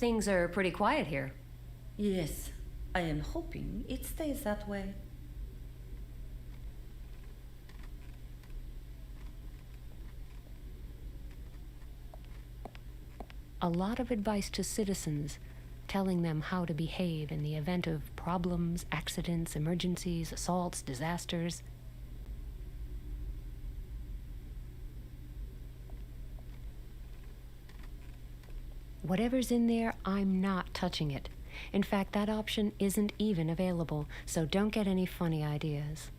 Things are pretty quiet here. Yes, I am hoping it stays that way. A lot of advice to citizens, telling them how to behave in the event of problems, accidents, emergencies, assaults, disasters. Whatever's in there, I'm not touching it. In fact, that option isn't even available, so don't get any funny ideas.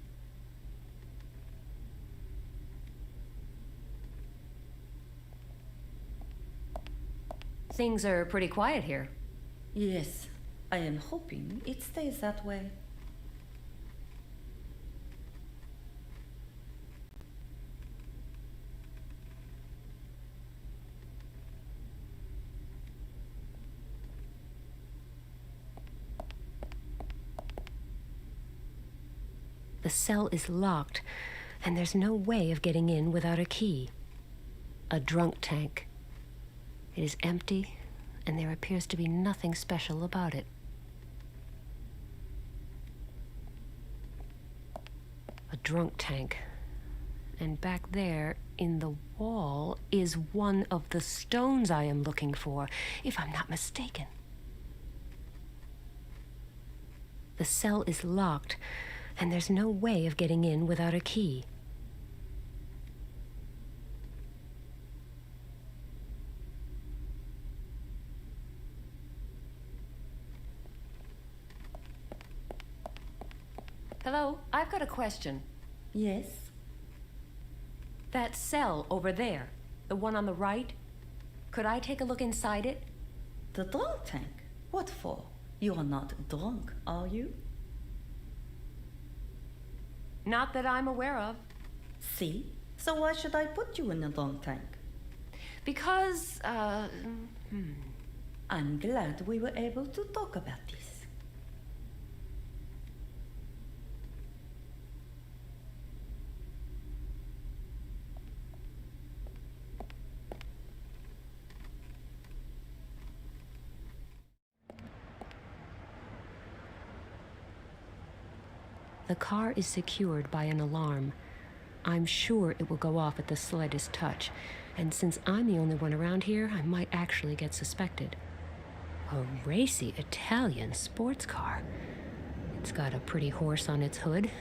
Things are pretty quiet here. Yes, I am hoping it stays that way. The cell is locked, and there's no way of getting in without a key. A drunk tank. It is empty, and there appears to be nothing special about it. A drunk tank. And back there, in the wall, is one of the stones I am looking for, if I'm not mistaken. The cell is locked, and there's no way of getting in without a key. Hello, I've got a question. Yes? That cell over there, the one on the right, could I take a look inside it? The drunk tank? What for? You are not drunk, are you? Not that I'm aware of. See? So why should I put you in a drunk tank? Because, I'm glad we were able to talk about this. The car is secured by an alarm. I'm sure it will go off at the slightest touch, and since I'm the only one around here, I might actually get suspected. A racy Italian sports car. It's got a pretty horse on its hood,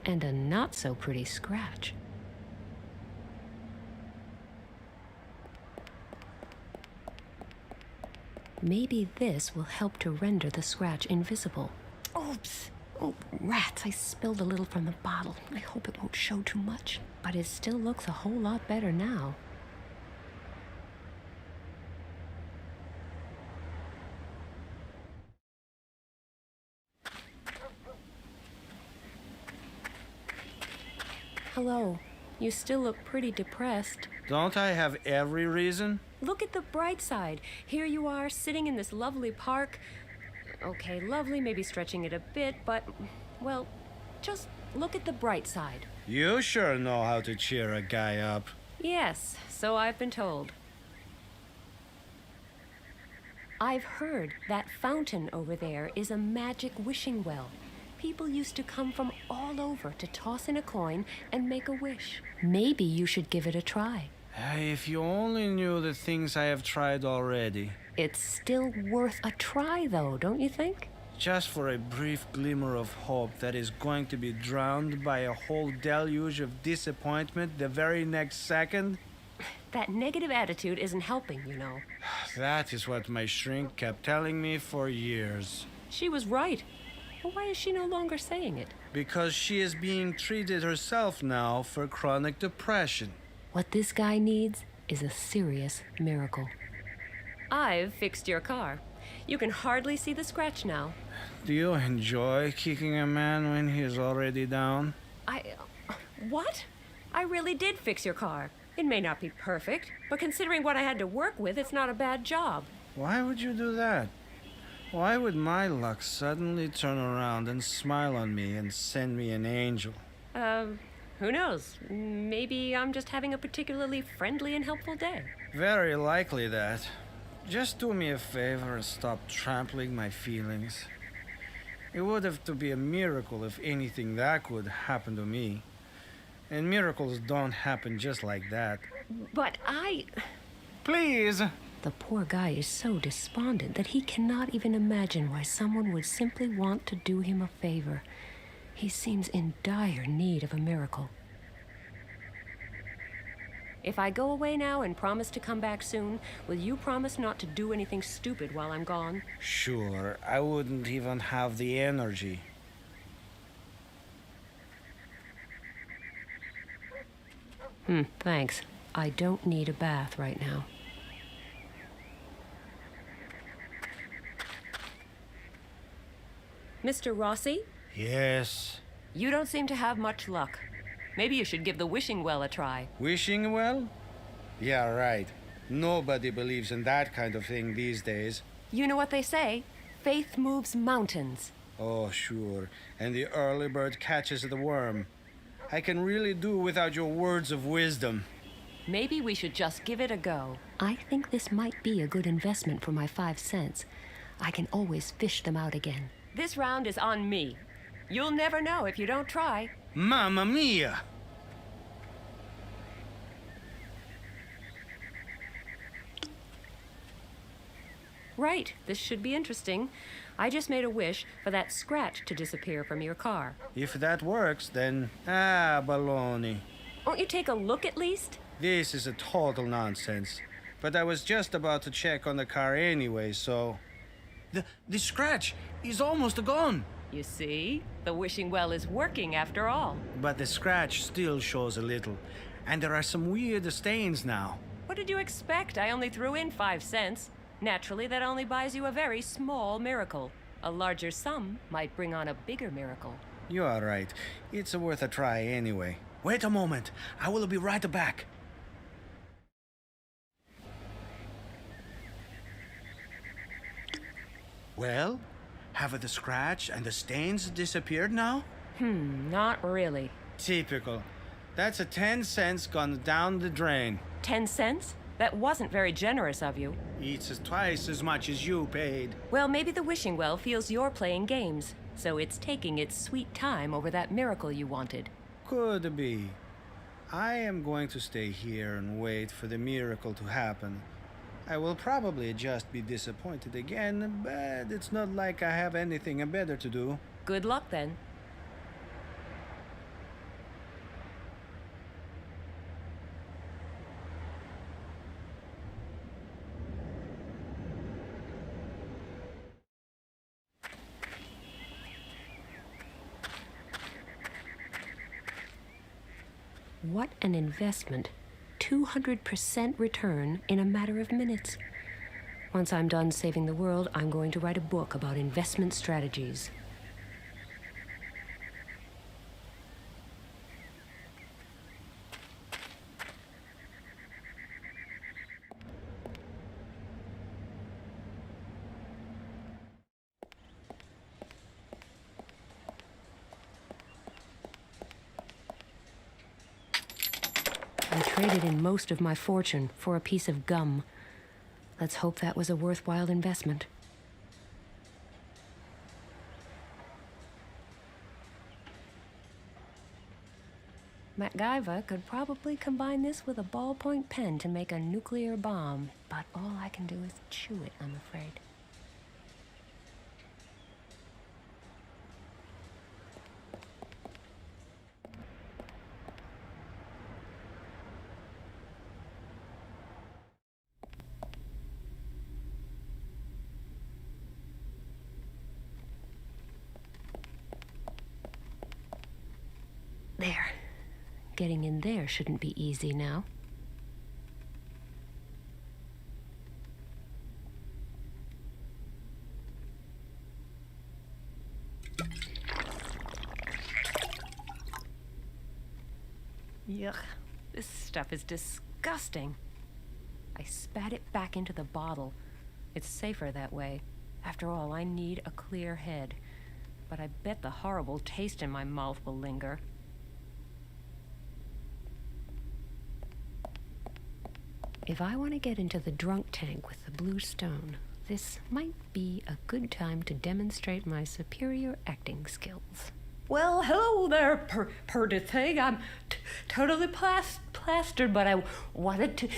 and a not-so-pretty scratch. Maybe this will help to render the scratch invisible. Oops! Oh, rats, I spilled a little from the bottle. I hope it won't show too much. But it still looks a whole lot better now. Hello. You still look pretty depressed. Don't I have every reason? Look at the bright side. Here you are, sitting in this lovely park. Okay, lovely, maybe stretching it a bit, but, well, just look at the bright side. You sure know how to cheer a guy up. Yes, so I've been told. I've heard that fountain over there is a magic wishing well. People used to come from all over to toss in a coin and make a wish. Maybe you should give it a try. Hey, if you only knew the things I have tried already. It's still worth a try, though, don't you think? Just for a brief glimmer of hope that is going to be drowned by a whole deluge of disappointment the very next second? That negative attitude isn't helping, you know. That is what my shrink kept telling me for years. She was right. But why is she no longer saying it? Because she is being treated herself now for chronic depression. What this guy needs is a serious miracle. I've fixed your car. You can hardly see the scratch now. Do you enjoy kicking a man when he is already down? What? I really did fix your car. It may not be perfect, but considering what I had to work with, it's not a bad job. Why would you do that? Why would my luck suddenly turn around and smile on me and send me an angel? Who knows? Maybe I'm just having a particularly friendly and helpful day. Very likely that. Just do me a favor and stop trampling my feelings. It would have to be a miracle if anything that could happen to me. And miracles don't happen just like that. But Please! The poor guy is so despondent that he cannot even imagine why someone would simply want to do him a favor. He seems in dire need of a miracle. If I go away now and promise to come back soon, will you promise not to do anything stupid while I'm gone? Sure, I wouldn't even have the energy. Thanks. I don't need a bath right now. Mr. Rossi? Yes. You don't seem to have much luck. Maybe you should give the wishing well a try. Wishing well? Yeah, right. Nobody believes in that kind of thing these days. You know what they say? Faith moves mountains. Oh, sure. And the early bird catches the worm. I can really do without your words of wisdom. Maybe we should just give it a go. I think this might be a good investment for my 5 cents. I can always fish them out again. This round is on me. You'll never know if you don't try. Mamma mia! Right, this should be interesting. I just made a wish for that scratch to disappear from your car. If that works, then... baloney. Won't you take a look at least? This is a total nonsense. But I was just about to check on the car anyway, so... The scratch is almost gone. You see? The wishing well is working after all. But the scratch still shows a little. And there are some weird stains now. What did you expect? I only threw in 5 cents. Naturally, that only buys you a very small miracle. A larger sum might bring on a bigger miracle. You are right. It's worth a try anyway. Wait a moment. I will be right back. Well, have the scratch and the stains disappeared now? Not really. Typical. That's a 10 cents gone down the drain. 10 cents? That wasn't very generous of you. It's twice as much as you paid. Well, maybe the wishing well feels you're playing games, so it's taking its sweet time over that miracle you wanted. Could be. I am going to stay here and wait for the miracle to happen. I will probably just be disappointed again, but it's not like I have anything better to do. Good luck then. What an investment. 200% return in a matter of minutes. Once I'm done saving the world, I'm going to write a book about investment strategies. I traded in most of my fortune for a piece of gum. Let's hope that was a worthwhile investment. MacGyver could probably combine this with a ballpoint pen to make a nuclear bomb, but all I can do is chew it, I'm afraid. There. Getting in there shouldn't be easy now. Yuck. This stuff is disgusting. I spat it back into the bottle. It's safer that way. After all, I need a clear head. But I bet the horrible taste in my mouth will linger. If I want to get into the drunk tank with the blue stone, this might be a good time to demonstrate my superior acting skills. Well, hello there, Puritas. I'm totally plastered, but I wanted to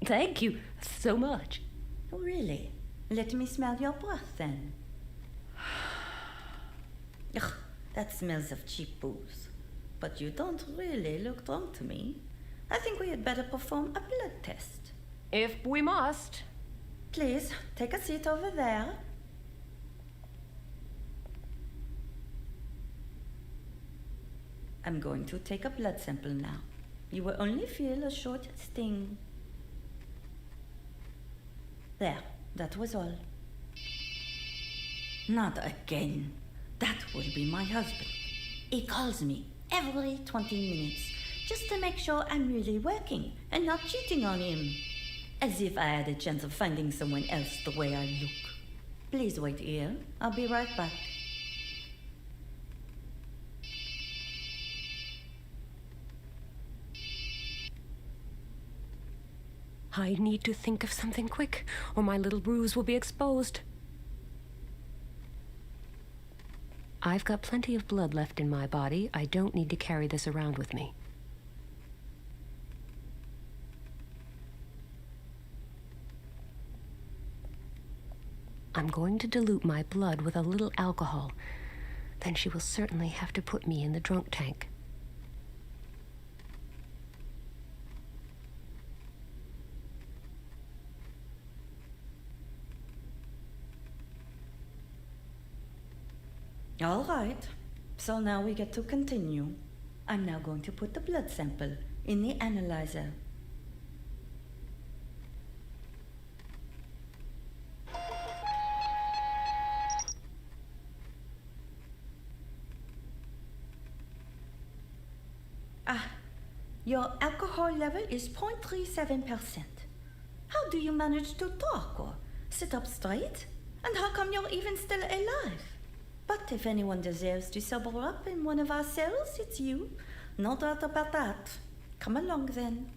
thank you so much. Really? Let me smell your breath then. Ugh, that smells of cheap booze. But you don't really look drunk to me. I think we had better perform a blood test. If we must. Please, take a seat over there. I'm going to take a blood sample now. You will only feel a short sting. There, that was all. Not again. That will be my husband. He calls me every 20 minutes just to make sure I'm really working and not cheating on him. As if I had a chance of finding someone else the way I look. Please wait here. I'll be right back. I need to think of something quick, or my little ruse will be exposed. I've got plenty of blood left in my body. I don't need to carry this around with me. I'm going to dilute my blood with a little alcohol. Then she will certainly have to put me in the drunk tank. All right. So now we get to continue. I'm now going to put the blood sample in the analyzer. Your alcohol level is 0.37%. How do you manage to talk or sit up straight? And how come you're even still alive? But if anyone deserves to sober up in one of our cells, it's you. No doubt about that. Come along then.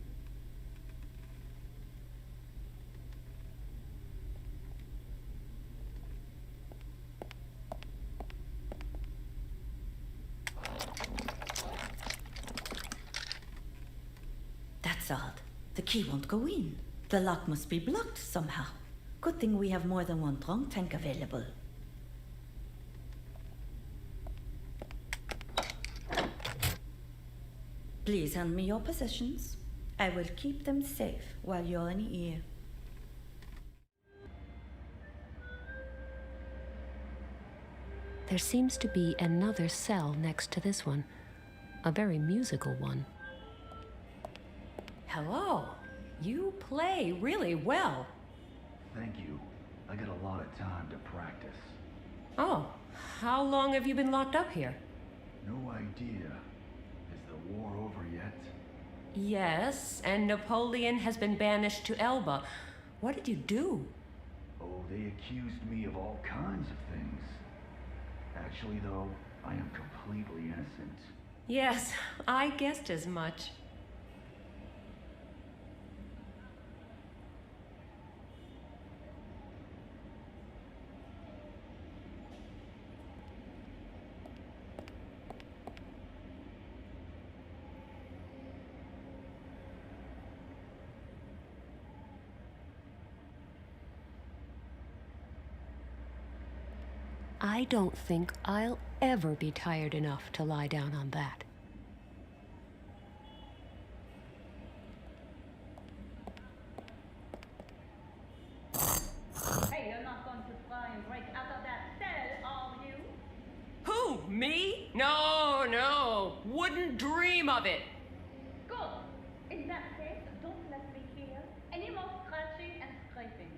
That's odd. The key won't go in. The lock must be blocked somehow. Good thing we have more than one drunk tank available. Please hand me your possessions. I will keep them safe while you're in here. There seems to be another cell next to this one. A very musical one. Hello. You play really well. Thank you. I got a lot of time to practice. Oh, how long have you been locked up here? No idea. Is the war over yet? Yes, and Napoleon has been banished to Elba. What did you do? Oh, they accused me of all kinds of things. Actually, though, I am completely innocent. Yes, I guessed as much. I don't think I'll ever be tired enough to lie down on that. Hey, you're not going to try and break out of that cell, are you? Who? Me? No. Wouldn't dream of it. Good. In that case, don't let me hear any more scratching and scraping.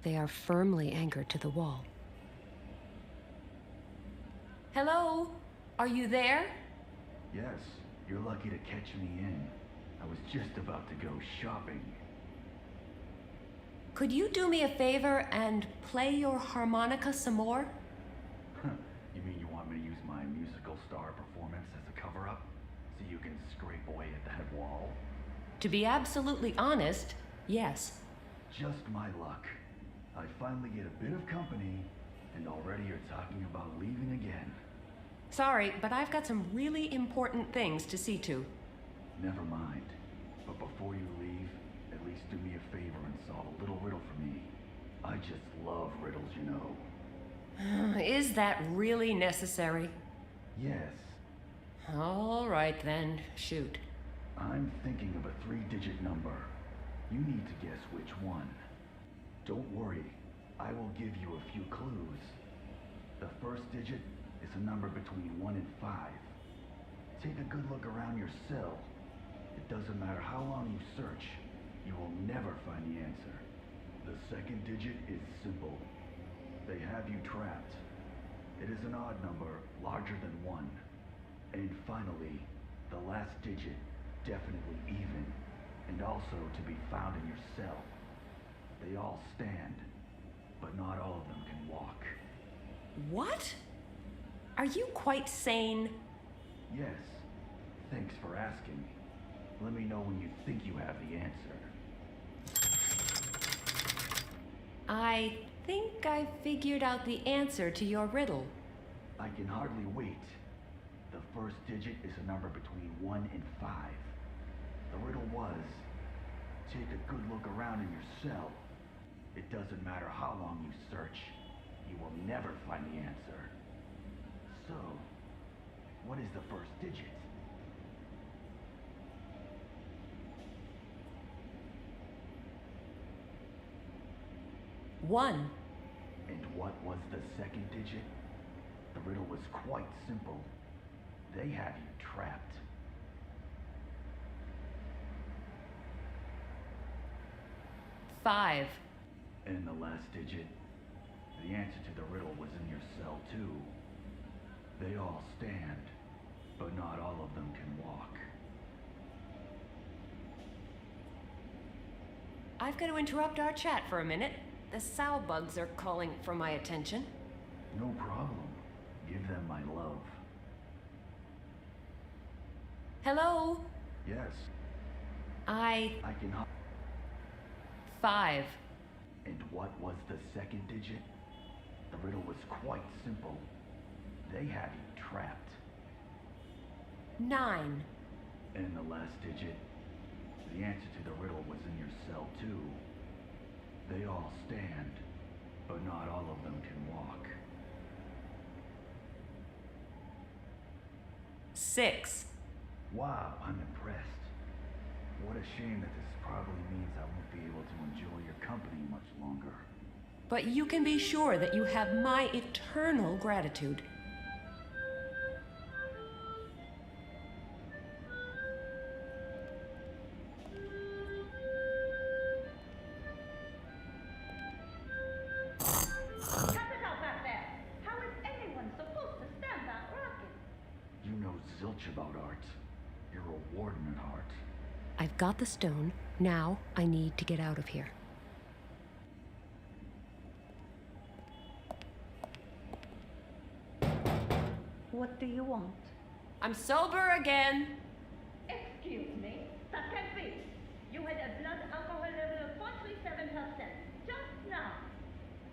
They are firmly anchored to the wall. Hello? Are you there? Yes, you're lucky to catch me in. I was just about to go shopping. Could you do me a favor and play your harmonica some more? You mean star performance as a cover-up? So you can scrape away at that wall? To be absolutely honest, yes. Just my luck. I finally get a bit of company, and already you're talking about leaving again. Sorry, but I've got some really important things to see to. Never mind. But before you leave, at least do me a favor and solve a little riddle for me. I just love riddles, you know. Is that really necessary? Yes. All right then, shoot. I'm thinking of a 3-digit number. You need to guess which one. Don't worry, I will give you a few clues. The first digit is a number between 1 and 5. Take a good look around your cell. It doesn't matter how long you search, you will never find the answer. The second digit is simple. They have you trapped. It is an odd number, larger than 1. And finally, the last digit, definitely even, and also to be found in your cell. They all stand, but not all of them can walk. What? Are you quite sane? Yes. Thanks for asking. Let me know when you think you have the answer. I think I figured out the answer to your riddle. I can hardly wait. The first digit is a number between 1 and 5. The riddle was, take a good look around in your cell. It doesn't matter how long you search, you will never find the answer. So, what is the first digit? One. And what was the second digit? The riddle was quite simple. They have you trapped. 5. And the last digit? The answer to the riddle was in your cell too. They all stand, but not all of them can walk. I've got to interrupt our chat for a minute. The sow bugs are calling for my attention. No problem. Give them my love. Hello? Yes, I... I can 5. And what was the second digit? The riddle was quite simple. They have you trapped. 9. And the last digit? The answer to the riddle was in your cell too. They all stand, but not all of them can walk. 6. Wow, I'm impressed. What a shame that this probably means I won't be able to enjoy your company much longer. But you can be sure that you have my eternal gratitude. Cut it out back there! How is anyone supposed to stand that rocket? You know zilch about art. You're a warden at heart. I've got the stone. Now I need to get out of here. What do you want? I'm sober again. Excuse me, that can't be. You had a blood alcohol level of 0.37% just now.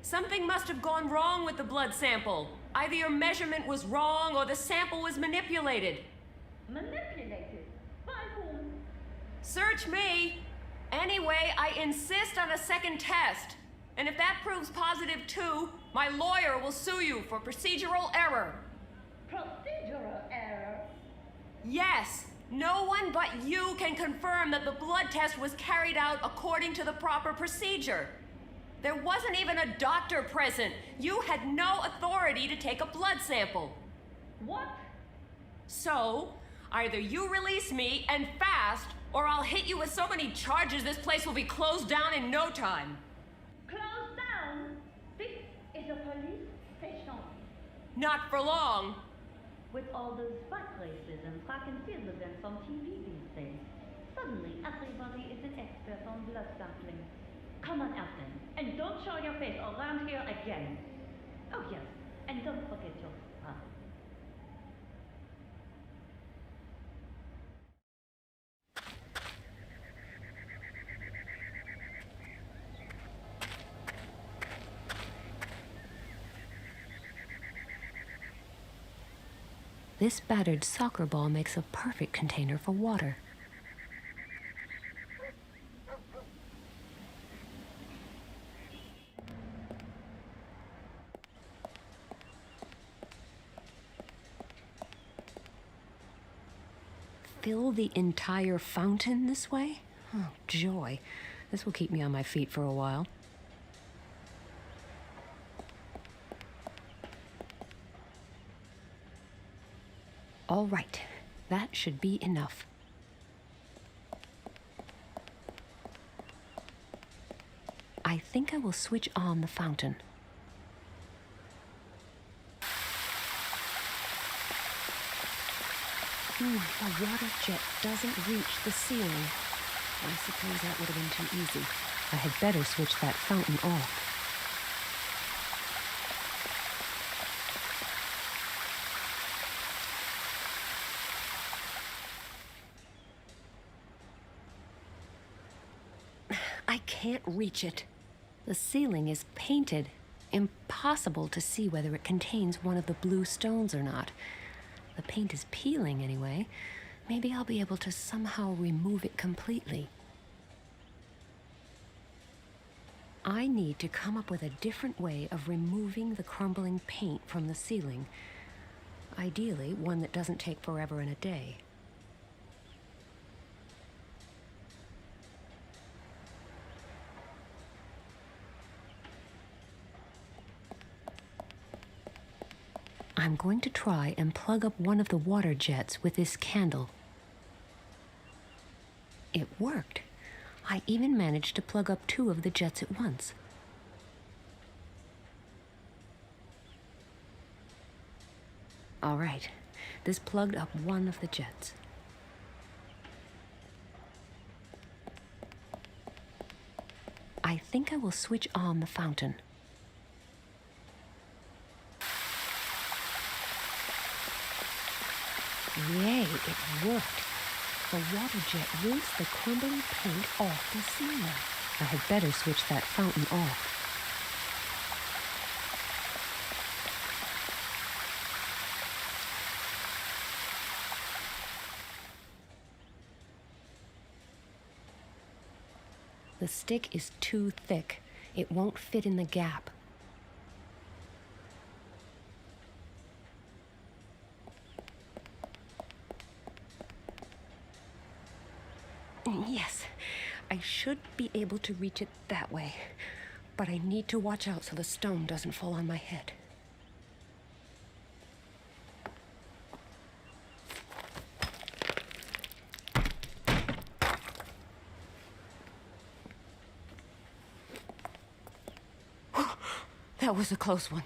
Something must have gone wrong with the blood sample. Either your measurement was wrong or the sample was manipulated. Manipulated? By whom? Search me. Anyway, I insist on a second test. And if that proves positive too, my lawyer will sue you for procedural error. Procedural error? Yes, no one but you can confirm that the blood test was carried out according to the proper procedure. There wasn't even a doctor present. You had no authority to take a blood sample. What? So, either you release me and fast, or I'll hit you with so many charges this place will be closed down in no time. Close down? This is a police station. Not for long. With all those bike races and track and field events on TV these days, suddenly everybody is an expert on blood sampling. Come on out then, and don't show your face around here again. Oh yes, and don't forget your spy. This battered soccer ball makes a perfect container for water. Fill the entire fountain this way? Oh, joy. This will keep me on my feet for a while. All right, that should be enough. I think I will switch on the fountain. The water jet doesn't reach the ceiling. I suppose that would have been too easy. I had better switch that fountain off. I can't reach it. The ceiling is painted. Impossible to see whether it contains one of the blue stones or not. The paint is peeling anyway. Maybe I'll be able to somehow remove it completely. I need to come up with a different way of removing the crumbling paint from the ceiling. Ideally, one that doesn't take forever and a day. I'm going to try and plug up one of the water jets with this candle. It worked. I even managed to plug up 2 of the jets at once. All right, this plugged up one of the jets. I think I will switch on the fountain. Yay, it worked. The water jet rinsed the crumbling paint off the ceiling. I had better switch that fountain off. The stick is too thick. It won't fit in the gap. Yes, I should be able to reach it that way, but I need to watch out so the stone doesn't fall on my head. That was a close one.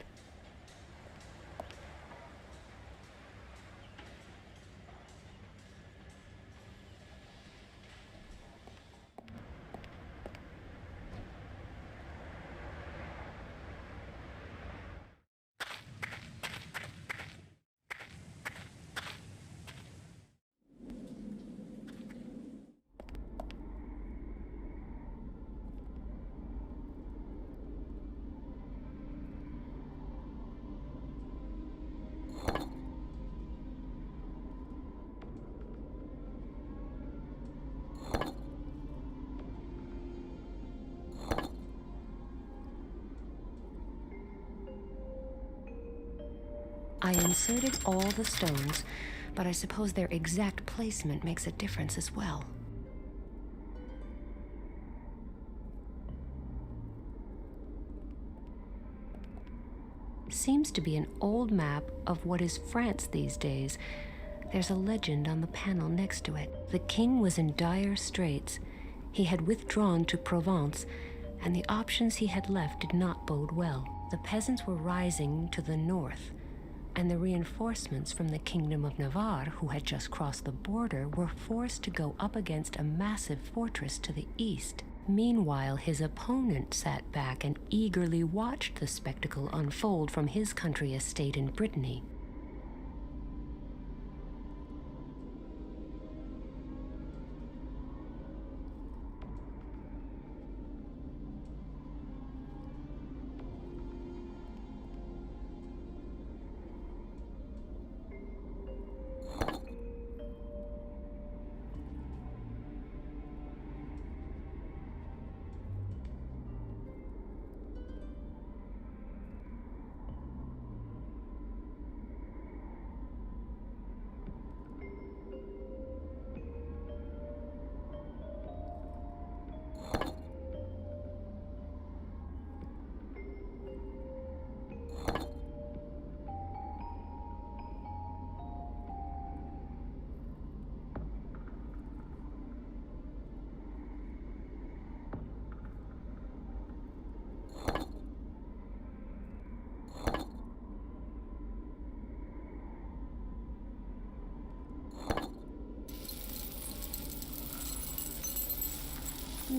I inserted all the stones, but I suppose their exact placement makes a difference as well. Seems to be an old map of what is France these days. There's a legend on the panel next to it. The king was in dire straits. He had withdrawn to Provence, and the options he had left did not bode well. The peasants were rising to the north, and the reinforcements from the Kingdom of Navarre, who had just crossed the border, were forced to go up against a massive fortress to the east. Meanwhile, his opponent sat back and eagerly watched the spectacle unfold from his country estate in Brittany.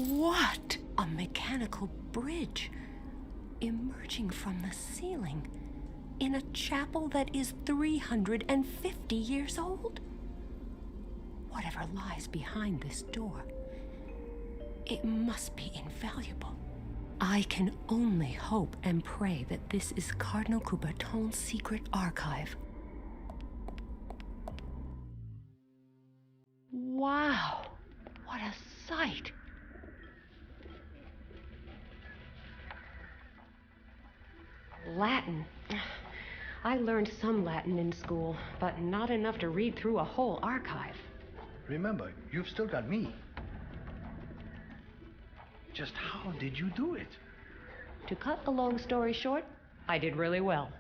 What? A mechanical bridge emerging from the ceiling in a chapel that is 350 years old? Whatever lies behind this door, it must be invaluable. I can only hope and pray that this is Cardinal Coubertin's secret archive. Wow, what a sight! Latin. I learned some Latin in school, but not enough to read through a whole archive. Remember, you've still got me. Just how did you do it? To cut a long story short, I did really well.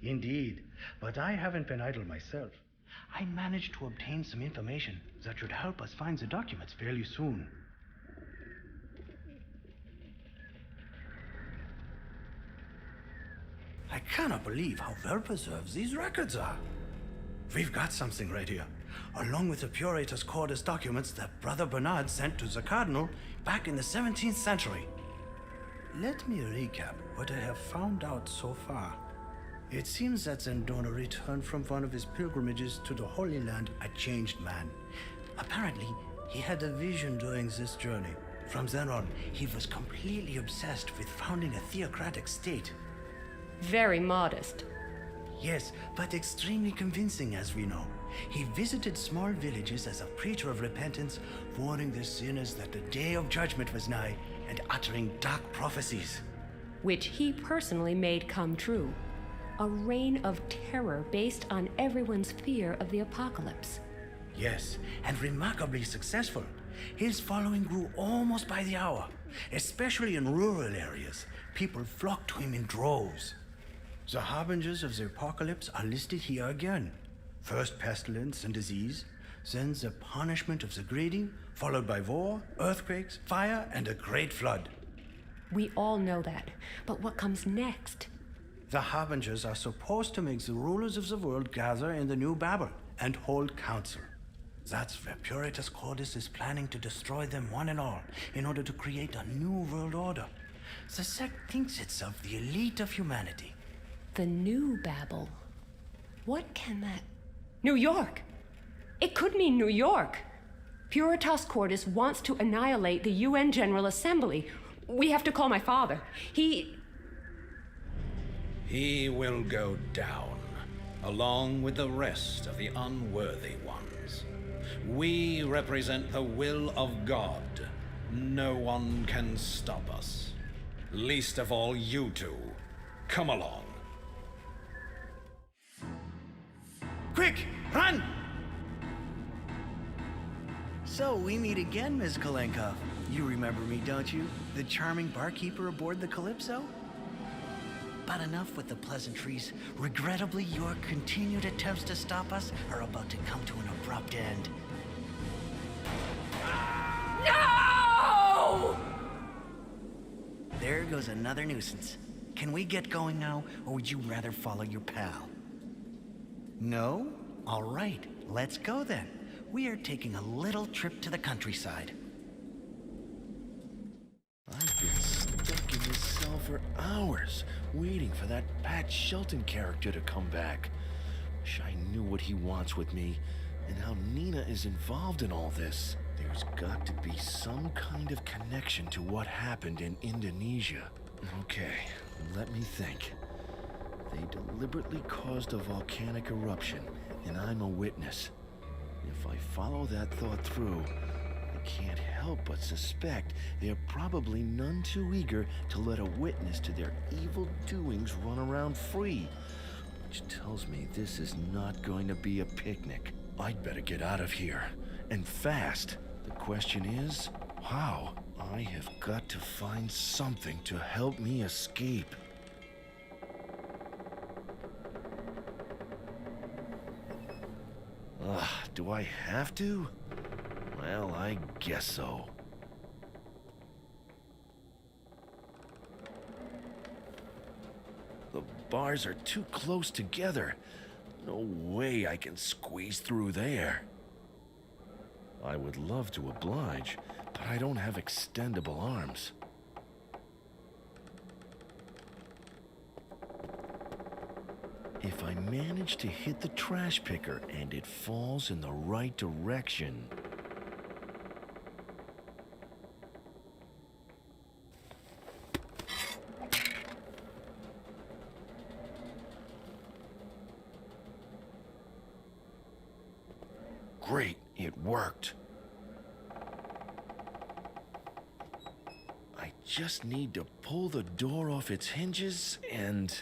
Indeed, but I haven't been idle myself. I managed to obtain some information that should help us find the documents fairly soon. I cannot believe how well preserved these records are. We've got something right here, along with the Puritas Cordis documents that Brother Bernard sent to the Cardinal back in the 17th century. Let me recap what I have found out so far. It seems that Zendona returned from one of his pilgrimages to the Holy Land a changed man. Apparently, he had a vision during this journey. From then on, he was completely obsessed with founding a theocratic state. Very modest. Yes, but extremely convincing, as we know. He visited small villages as a preacher of repentance, warning the sinners that the day of judgment was nigh, and uttering dark prophecies. Which he personally made come true. A reign of terror based on everyone's fear of the apocalypse. Yes, and remarkably successful. His following grew almost by the hour, especially in rural areas. People flocked to him in droves. The harbingers of the apocalypse are listed here again. First pestilence and disease, then the punishment of the greedy, followed by war, earthquakes, fire, and a great flood. We all know that, but what comes next? The harbingers are supposed to make the rulers of the world gather in the New Babel and hold council. That's where Puritas Cordis is planning to destroy them one and all in order to create a new world order. The sect thinks itself the elite of humanity. The New Babel. What can that... New York! It could mean New York! Puritas Cordis wants to annihilate the UN General Assembly. We have to call my father. He will go down, along with the rest of the unworthy ones. We represent the will of God. No one can stop us. Least of all you two. Come along. Quick, run! So we meet again, Ms. Kolenkov. You remember me, don't you? The charming barkeeper aboard the Calypso? But enough with the pleasantries. Regrettably, your continued attempts to stop us are about to come to an abrupt end. No! There goes another nuisance. Can we get going now, or would you rather follow your pal? No? All right, let's go then. We are taking a little trip to the countryside. I've been stuck in this cell for hours, waiting for that Pat Shelton character to come back. Wish I knew what he wants with me, and how Nina is involved in all this. There's got to be some kind of connection to what happened in Indonesia. Okay, let me think. They deliberately caused a volcanic eruption, and I'm a witness. If I follow that thought through, I can't help but suspect they're probably none too eager to let a witness to their evil doings run around free. Which tells me this is not going to be a picnic. I'd better get out of here, and fast. The question is, how? I have got to find something to help me escape. Do I have to? Well, I guess so. The bars are too close together. No way I can squeeze through there. I would love to oblige, But I don't have extendable arms. If I manage to hit the trash picker and it falls in the right direction... Great, it worked. I just need to pull the door off its hinges and...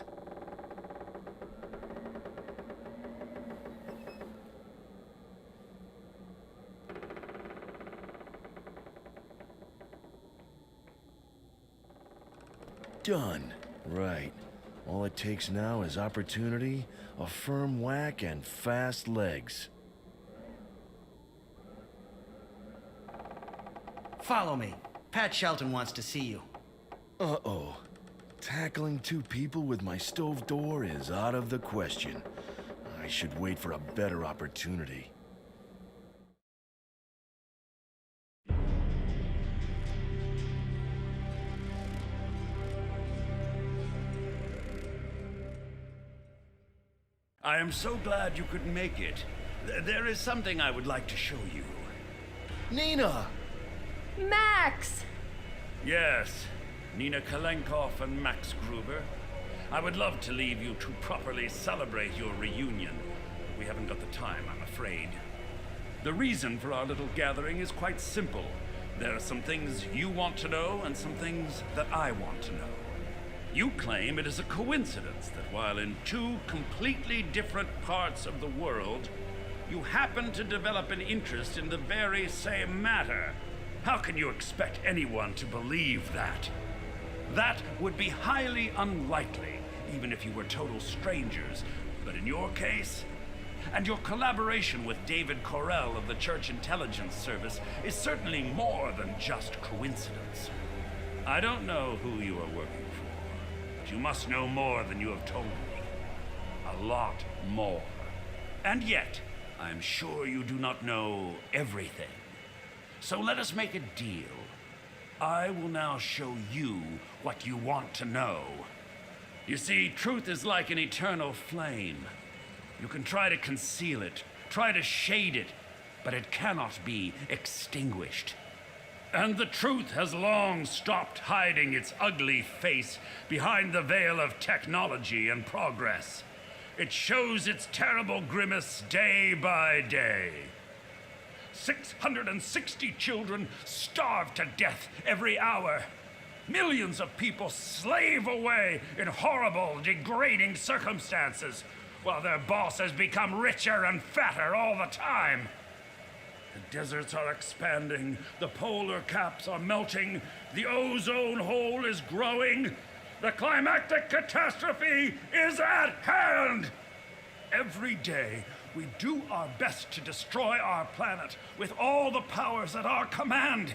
Done. Right. All it takes now is opportunity, a firm whack, and fast legs. Follow me. Pat Shelton wants to see you. Uh-oh. Tackling two people with my stove door is out of the question. I should wait for a better opportunity. I am so glad you could make it. There is something I would like to show you. Nina! Max! Yes, Nina Kalenkov and Max Gruber. I would love to leave you to properly celebrate your reunion. We haven't got the time, I'm afraid. The reason for our little gathering is quite simple. There are some things you want to know and some things that I want to know. You claim it is a coincidence that while in two completely different parts of the world, you happen to develop an interest in the very same matter. How can you expect anyone to believe that? That would be highly unlikely, even if you were total strangers. But in your case, and your collaboration with David Correll of the Church Intelligence Service is certainly more than just coincidence. I don't know who you are working for, but you must know more than you have told me. A lot more. And yet, I'm sure you do not know everything. So let us make a deal. I will now show you what you want to know. You see, truth is like an eternal flame. You can try to conceal it, try to shade it, but it cannot be extinguished. And the truth has long stopped hiding its ugly face behind the veil of technology and progress. It shows its terrible grimace day by day. 660 children starve to death every hour. Millions of people slave away in horrible, degrading circumstances, while their bosses become richer and fatter all the time. The deserts are expanding, the polar caps are melting, the ozone hole is growing. The climactic catastrophe is at hand! Every day, we do our best to destroy our planet with all the powers at our command.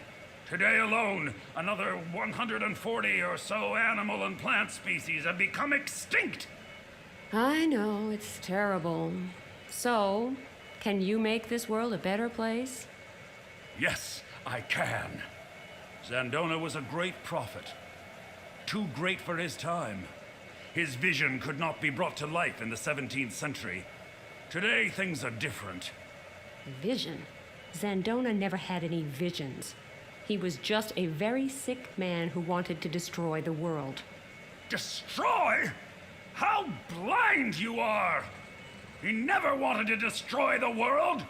Today alone, another 140 or so animal and plant species have become extinct. I know, it's terrible. So, can you make this world a better place? Yes, I can. Zandona was a great prophet. Too great for his time. His vision could not be brought to life in the 17th century. Today, things are different. Vision? Zandona never had any visions. He was just a very sick man who wanted to destroy the world. Destroy? How blind you are! He never wanted to destroy the world.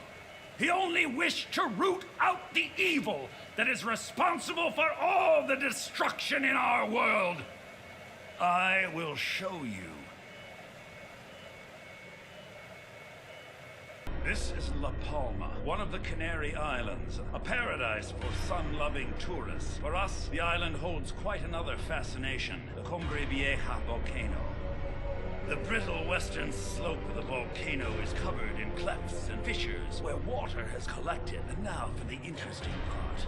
He only wished to root out the evil that is responsible for all the destruction in our world. I will show you. This is La Palma, one of the Canary Islands, a paradise for sun-loving tourists. For us, the island holds quite another fascination, the Cumbre Vieja volcano. The brittle western slope of the volcano is covered in clefts and fissures where water has collected. And now for the interesting part.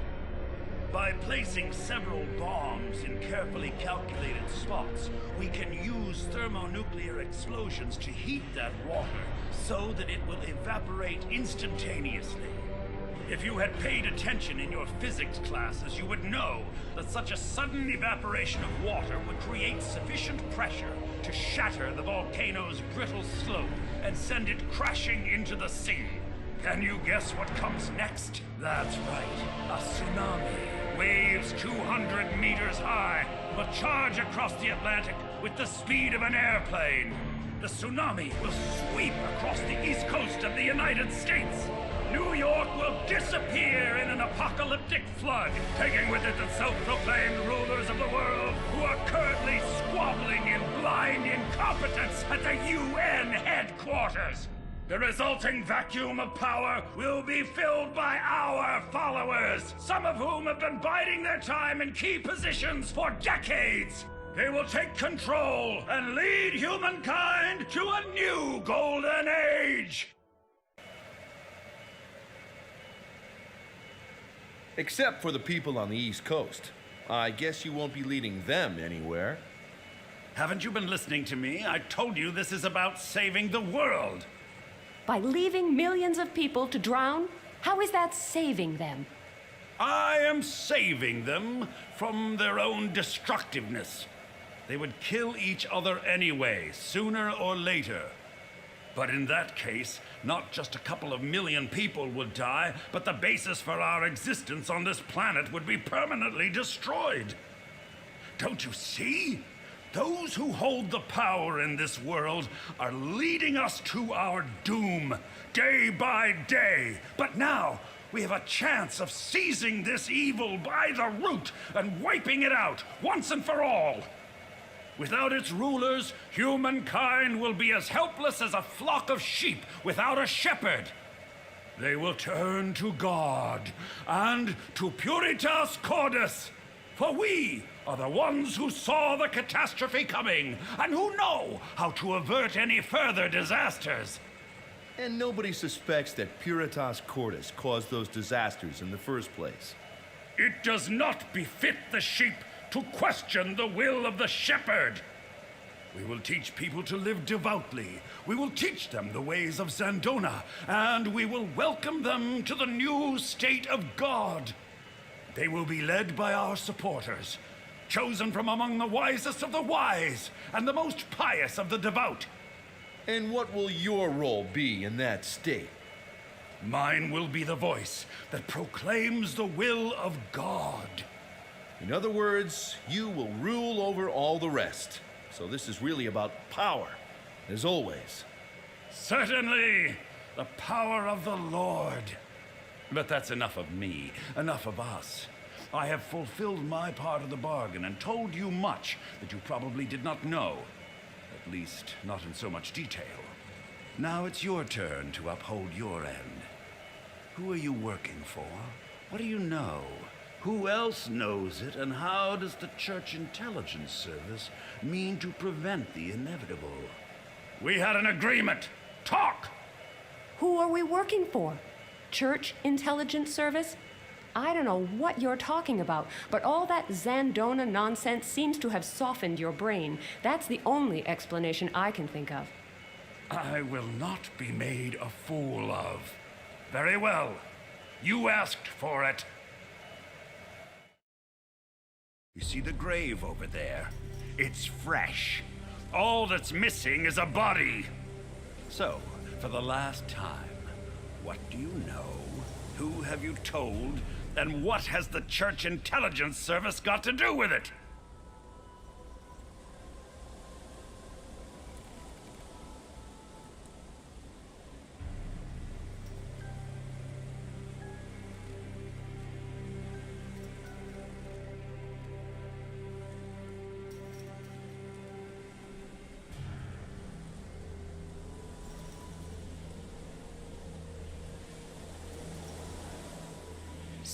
By placing several bombs in carefully calculated spots, we can use thermonuclear explosions to heat that water so that it will evaporate instantaneously. If you had paid attention in your physics classes, you would know that such a sudden evaporation of water would create sufficient pressure to shatter the volcano's brittle slope and send it crashing into the sea. Can you guess what comes next? That's right, a tsunami. Waves 200 meters high will charge across the Atlantic with the speed of an airplane. The tsunami will sweep across the east coast of the United States. New York will disappear in an apocalyptic flood, taking with it the self-proclaimed rulers of the world who are currently squabbling in blind incompetence at the UN headquarters. The resulting vacuum of power will be filled by our followers, some of whom have been biding their time in key positions for decades. They will take control and lead humankind to a new golden age. Except for the people on the East Coast. I guess you won't be leading them anywhere. Haven't you been listening to me? I told you this is about saving the world. By leaving millions of people to drown? How is that saving them? I am saving them from their own destructiveness. They would kill each other anyway, sooner or later. But in that case, not just a couple of million people would die, but the basis for our existence on this planet would be permanently destroyed. Don't you see? Those who hold the power in this world are leading us to our doom, day by day. But now, we have a chance of seizing this evil by the root and wiping it out, once and for all. Without its rulers, humankind will be as helpless as a flock of sheep without a shepherd. They will turn to God and to Puritas Cordis, for we are the ones who saw the catastrophe coming and who know how to avert any further disasters. And nobody suspects that Puritas Cordis caused those disasters in the first place. It does not befit the sheep to question the will of the shepherd. We will teach people to live devoutly. We will teach them the ways of Zandona, and we will welcome them to the new state of God. They will be led by our supporters, chosen from among the wisest of the wise and the most pious of the devout. And what will your role be in that state? Mine will be the voice that proclaims the will of God. In other words, you will rule over all the rest. So this is really about power, as always. Certainly, the power of the Lord. But that's enough of me, enough of us. I have fulfilled my part of the bargain and told you much that you probably did not know. At least, not in so much detail. Now it's your turn to uphold your end. Who are you working for? What do you know? Who else knows it, and how does the Church Intelligence Service mean to prevent the inevitable? We had an agreement. Talk! Who are we working for? Church Intelligence Service? I don't know what you're talking about, but all that Zandona nonsense seems to have softened your brain. That's the only explanation I can think of. I will not be made a fool of. Very well. You asked for it. You see the grave over there? It's fresh. All that's missing is a body. So, for the last time, what do you know? Who have you told? And what has the Church Intelligence Service got to do with it?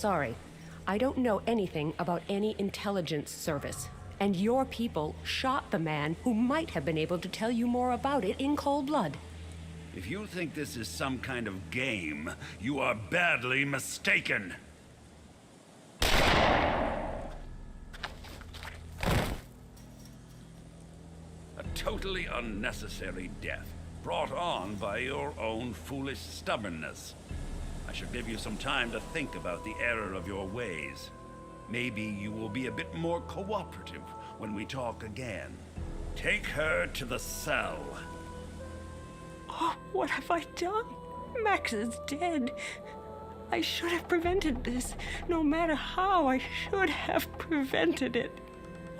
Sorry, I don't know anything about any intelligence service. And your people shot the man who might have been able to tell you more about it in cold blood. If you think this is some kind of game, you are badly mistaken. A totally unnecessary death, brought on by your own foolish stubbornness. I should give you some time to think about the error of your ways. Maybe you will be a bit more cooperative when we talk again. Take her to the cell. Oh, what have I done? Max is dead. I should have prevented this. No matter how, I should have prevented it.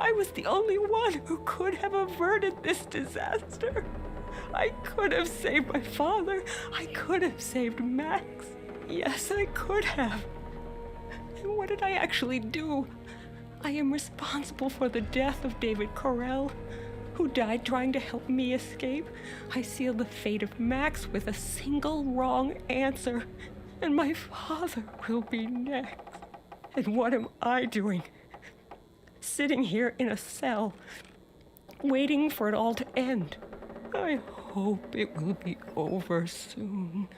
I was the only one who could have averted this disaster. I could have saved my father. I could have saved Max. Yes, I could have. And what did I actually do? I am responsible for the death of David Corell, who died trying to help me escape. I sealed the fate of Max with a single wrong answer, and my father will be next. And what am I doing? Sitting here in a cell, waiting for it all to end. I hope it will be over soon.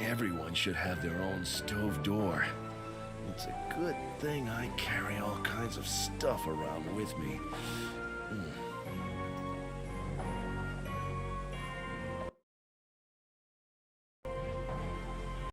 Everyone should have their own stove door. It's a good thing I carry all kinds of stuff around with me.